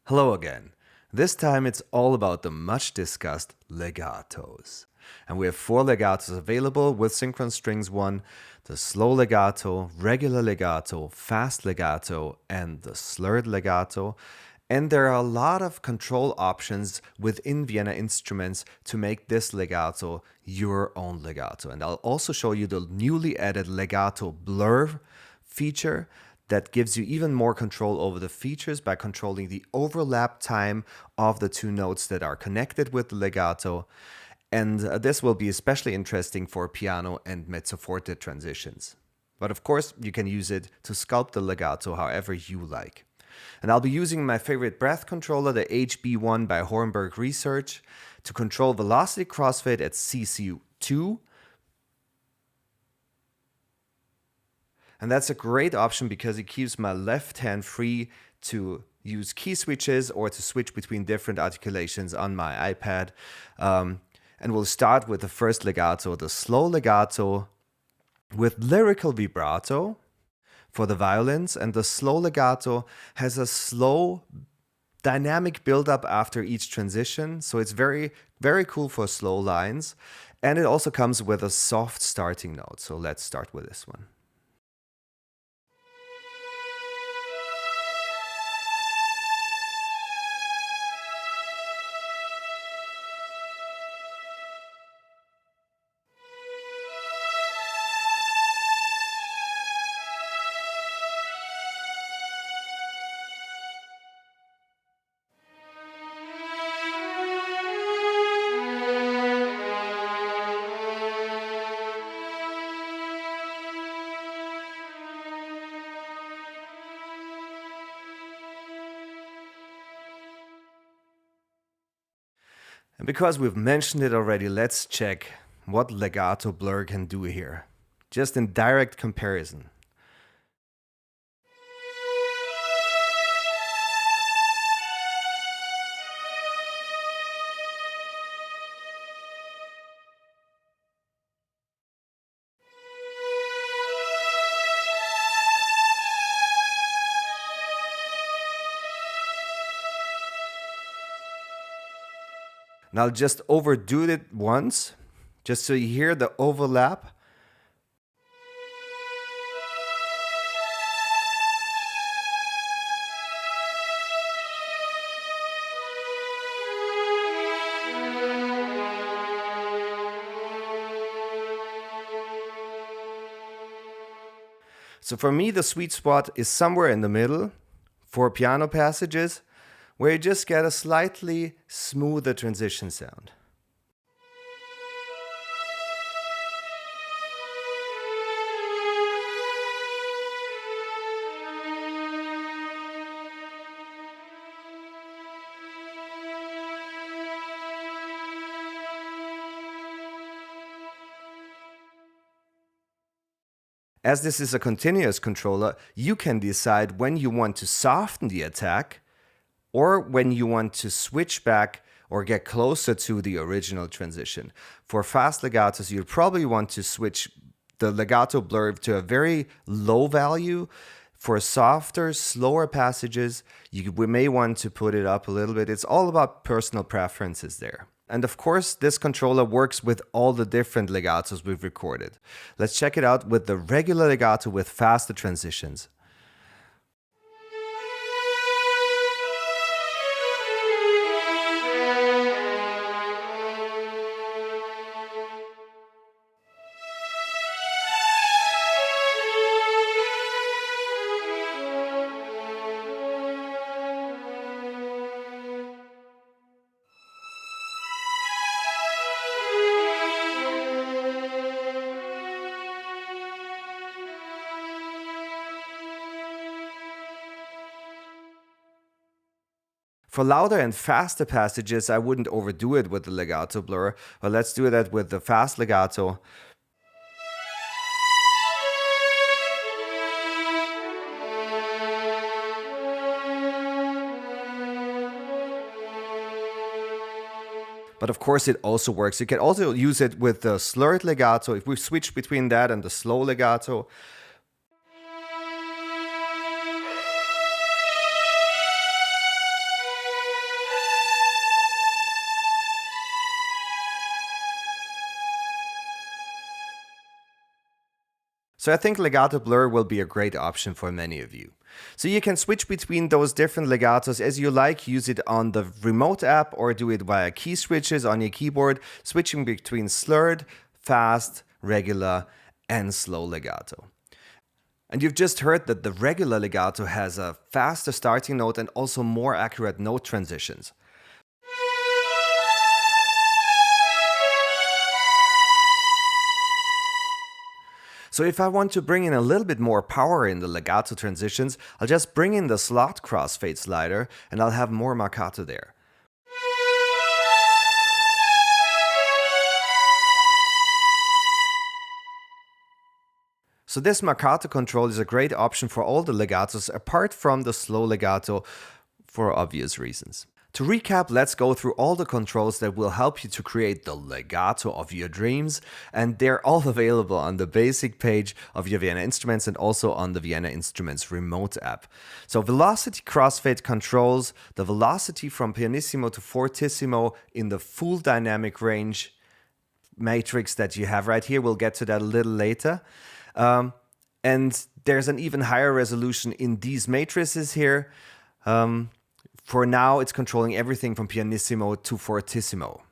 Hello again. This time it's all about the much discussed legatos. And we have 4 legatos available with Synchron Strings I, the slow legato, regular legato, fast legato, and the slurred legato. And there are a lot of control options within Vienna instruments to make this legato your own legato. And I'll also show you the newly added Legato Blur feature that gives you even more control over the features by controlling the overlap time of the 2 notes that are connected with the legato. And this will be especially interesting for piano and mezzo forte transitions. But of course, you can use it to sculpt the legato however you like. And I'll be using my favorite breath controller, the HB1 by Hornberg Research, to control velocity crossfade at CCU2. And that's a great option because it keeps my left hand free to use key switches or to switch between different articulations on my iPad. And we'll start with the first legato, the slow legato with lyrical vibrato for the violins. And the slow legato has a slow dynamic build-up after each transition. So it's very, very cool for slow lines. And it also comes with a soft starting note. So let's start with this one. And because we've mentioned it already, let's check what Legato Blur can do here, just in direct comparison. And I'll just overdo it once, just so you hear the overlap. So for me, the sweet spot is somewhere in the middle for piano passages, where you just get a slightly smoother transition sound. As this is a continuous controller, you can decide when you want to soften the attack or when you want to switch back or get closer to the original transition. For fast legatos, you'd probably want to switch the legato blur to a very low value. For softer, slower passages, we may want to put it up a little bit. It's all about personal preferences there. And of course, this controller works with all the different legatos we've recorded. Let's check it out with the regular legato with faster transitions. For louder and faster passages, I wouldn't overdo it with the legato blur, but let's do that with the fast legato. But of course it also works. You can also use it with the slurred legato. If we switch between that and the slow legato, So I think Legato Blur will be a great option for many of you. So you can switch between those different legatos as you like, use it on the remote app or do it via key switches on your keyboard, switching between slurred, fast, regular, and slow legato. And you've just heard that the regular legato has a faster starting note and also more accurate note transitions. So if I want to bring in a little bit more power in the legato transitions, I'll just bring in the slot crossfade slider and I'll have more Marcato there. So this Marcato control is a great option for all the legatos apart from the slow legato for obvious reasons. To recap, let's go through all the controls that will help you to create the legato of your dreams, and they're all available on the basic page of your Vienna Instruments and also on the Vienna Instruments remote app. So velocity crossfade controls the velocity from pianissimo to fortissimo in the full dynamic range matrix that you have right here. We'll get to that a little later. And there's an even higher resolution in these matrices here. For now, it's controlling everything from pianissimo to fortissimo.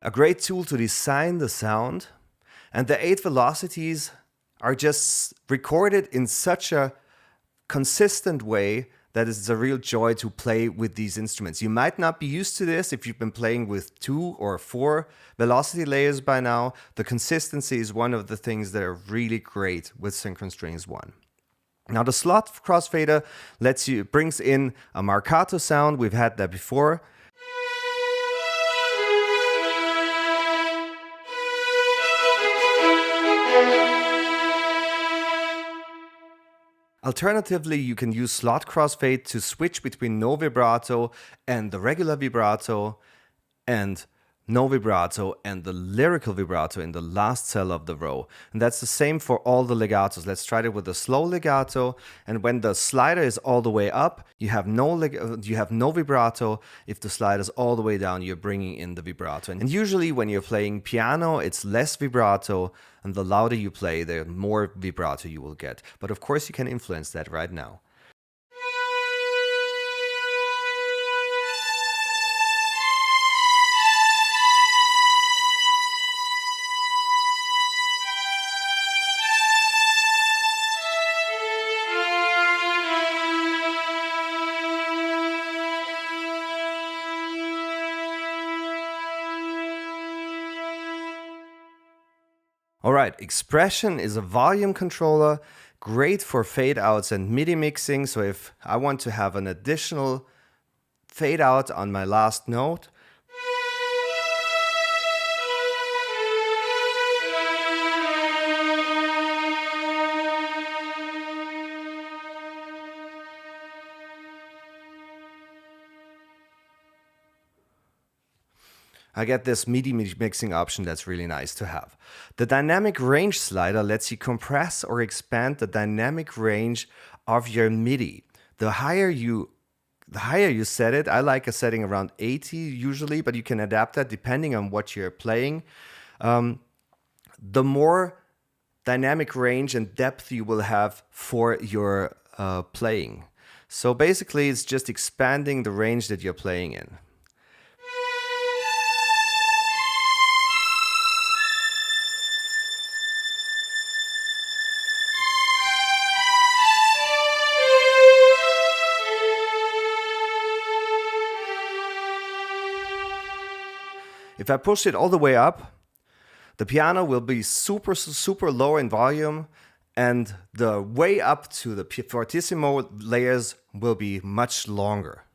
A great tool to design the sound, and the 8 velocities are just recorded in such a consistent way that it's a real joy to play with these instruments. You might not be used to this if you've been playing with 2 or 4 velocity layers by now. The consistency is one of the things that are really great with Synchron Strings I. Now the slot crossfader brings in a Marcato sound. We've had that before. Alternatively, you can use slot crossfade to switch between no vibrato and the regular vibrato, and no vibrato and the lyrical vibrato in the last cell of the row. And that's the same for all the legatos. Let's try it with the slow legato. And when the slider is all the way up, you have no vibrato. If the slider is all the way down, you're bringing in the vibrato. And usually when you're playing piano, it's less vibrato, and the louder you play, the more vibrato you will get. But of course, you can influence that right now. All right, Expression is a volume controller, great for fade outs and MIDI mixing. So if I want to have an additional fade out on my last note, I get this MIDI mixing option that's really nice to have. The dynamic range slider lets you compress or expand the dynamic range of your MIDI. The higher you set it, I like a setting around 80 usually, but you can adapt that depending on what you're playing. The more dynamic range and depth you will have for your playing. So basically, it's just expanding the range that you're playing in. If I push it all the way up, the piano will be super, super low in volume, and the way up to the fortissimo layers will be much longer.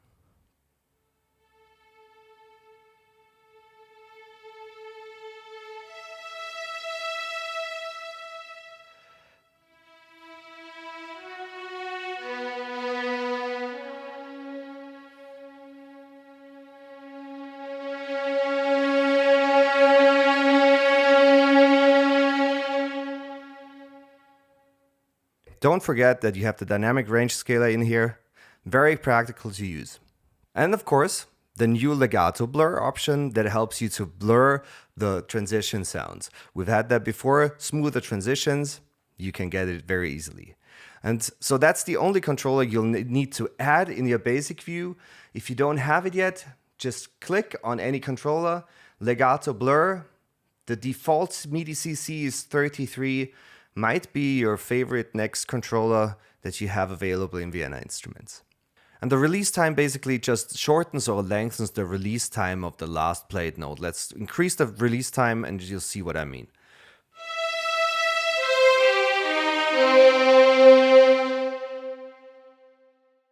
Don't forget that you have the dynamic range scaler in here. Very practical to use. And of course, the new Legato Blur option that helps you to blur the transition sounds. We've had that before, smoother transitions, you can get it very easily. And so that's the only controller you'll need to add in your basic view. If you don't have it yet, just click on any controller, Legato Blur. The default MIDI CC is 33, might be your favorite next controller that you have available in Vienna Instruments. And the release time basically just shortens or lengthens the release time of the last played note. Let's increase the release time and you'll see what I mean.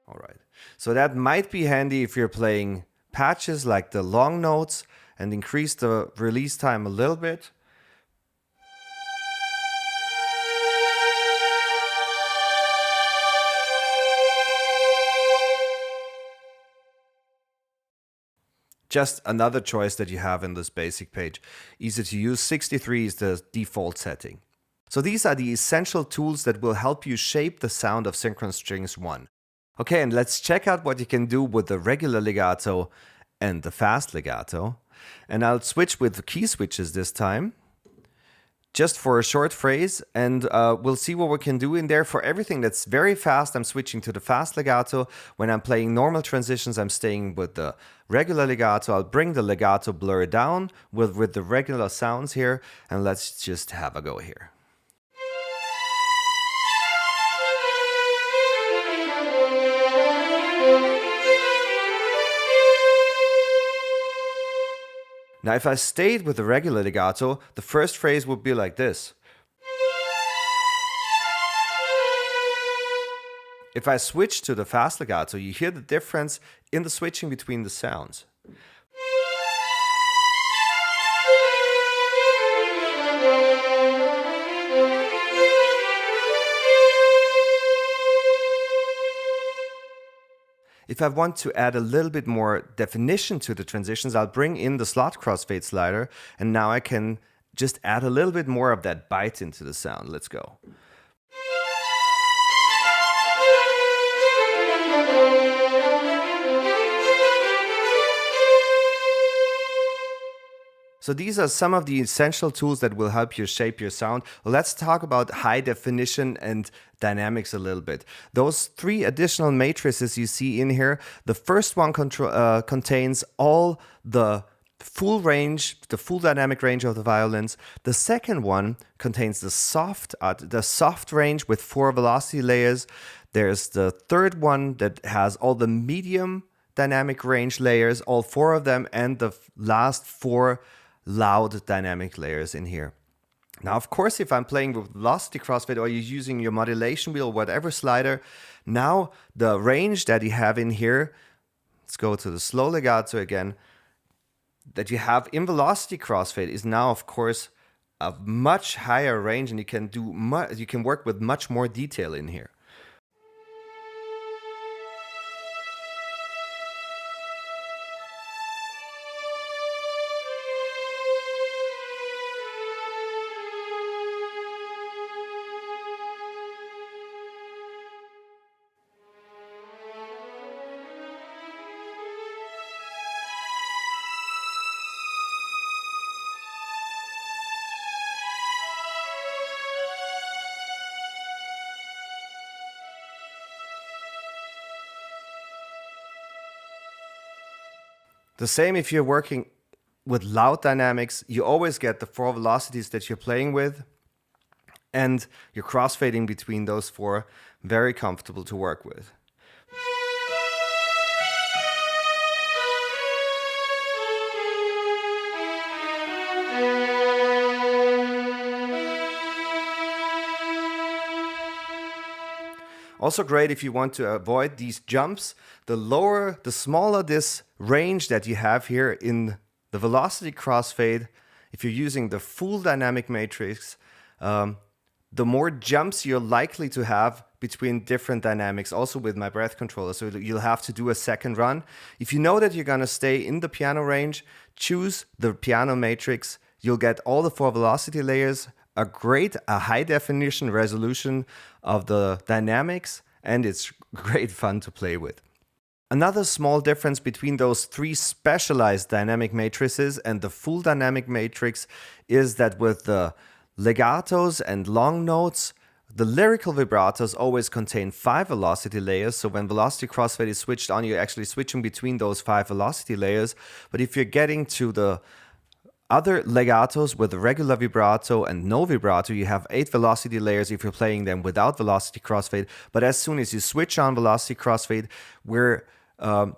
All right, so that might be handy if you're playing patches like the long notes and increase the release time a little bit. Just another choice that you have in this basic page. Easy to use, 63 is the default setting. So these are the essential tools that will help you shape the sound of Synchron Strings I. Okay, and let's check out what you can do with the regular legato and the fast legato. And I'll switch with the key switches this time, just for a short phrase, and we'll see what we can do in there. For everything that's very fast, I'm switching to the fast legato. When I'm playing normal transitions, I'm staying with the regular legato. I'll bring the legato blur down with the regular sounds here, and let's just have a go here. Now, if I stayed with the regular legato, the first phrase would be like this. If I switch to the fast legato, you hear the difference in the switching between the sounds. If I want to add a little bit more definition to the transitions, I'll bring in the slot crossfade slider, and now I can just add a little bit more of that bite into the sound. Let's go. So these are some of the essential tools that will help you shape your sound. Let's talk about high definition and dynamics a little bit. Those three additional matrices you see in here, the first one contains all the full range, the full dynamic range of the violins. The second one contains the soft range with 4 velocity layers. There's the third one that has all the medium dynamic range layers, all 4 of them, and the last 4 loud dynamic layers in here. Now, of course, if I'm playing with velocity crossfade or you're using your modulation wheel, whatever slider, now the range that you have in here, let's go to the slow legato again, that you have in velocity crossfade is now, of course, a much higher range, and you can work with much more detail in here. The same if you're working with loud dynamics, you always get the 4 velocities that you're playing with, and you're crossfading between those 4, very comfortable to work with. Also great if you want to avoid these jumps. The smaller this range that you have here in the velocity crossfade, if you're using the full dynamic matrix, the more jumps you're likely to have between different dynamics, also with my breath controller. So you'll have to do a second run. If you know that you're going to stay in the piano range, choose the piano matrix. You'll get all the 4 velocity layers a high definition resolution of the dynamics, and it's great fun to play with. Another small difference between those three specialized dynamic matrices and the full dynamic matrix is that with the legatos and long notes, the lyrical vibratos always contain 5 velocity layers, so when velocity crossfade is switched on, you're actually switching between those 5 velocity layers. But if you're getting to the other legatos with regular vibrato and no vibrato, you have 8 velocity layers if you're playing them without velocity crossfade. But as soon as you switch on velocity crossfade, we're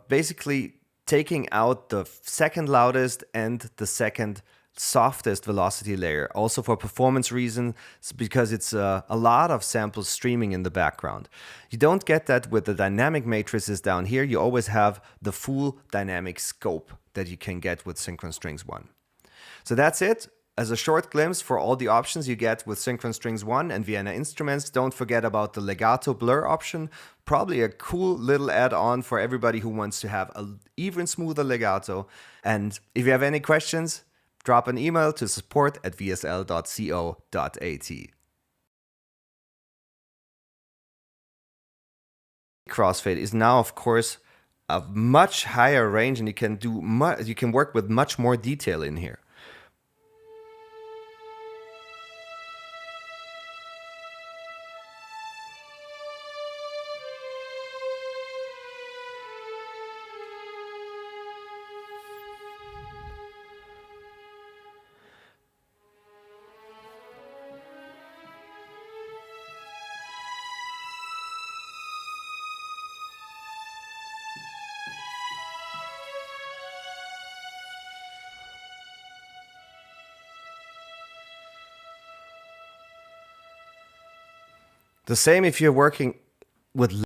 basically taking out the second loudest and the second softest velocity layer, also for performance reasons, because it's a lot of samples streaming in the background. You don't get that with the dynamic matrices down here. You always have the full dynamic scope that you can get with Synchron Strings I. So that's it. As a short glimpse for all the options you get with Synchron Strings I and Vienna instruments, don't forget about the Legato Blur option. Probably a cool little add-on for everybody who wants to have an even smoother legato. And if you have any questions, drop an email to support@vsl.co.at. Crossfade is now, of course, a much higher range, and you can work with much more detail in here. The same if you're working with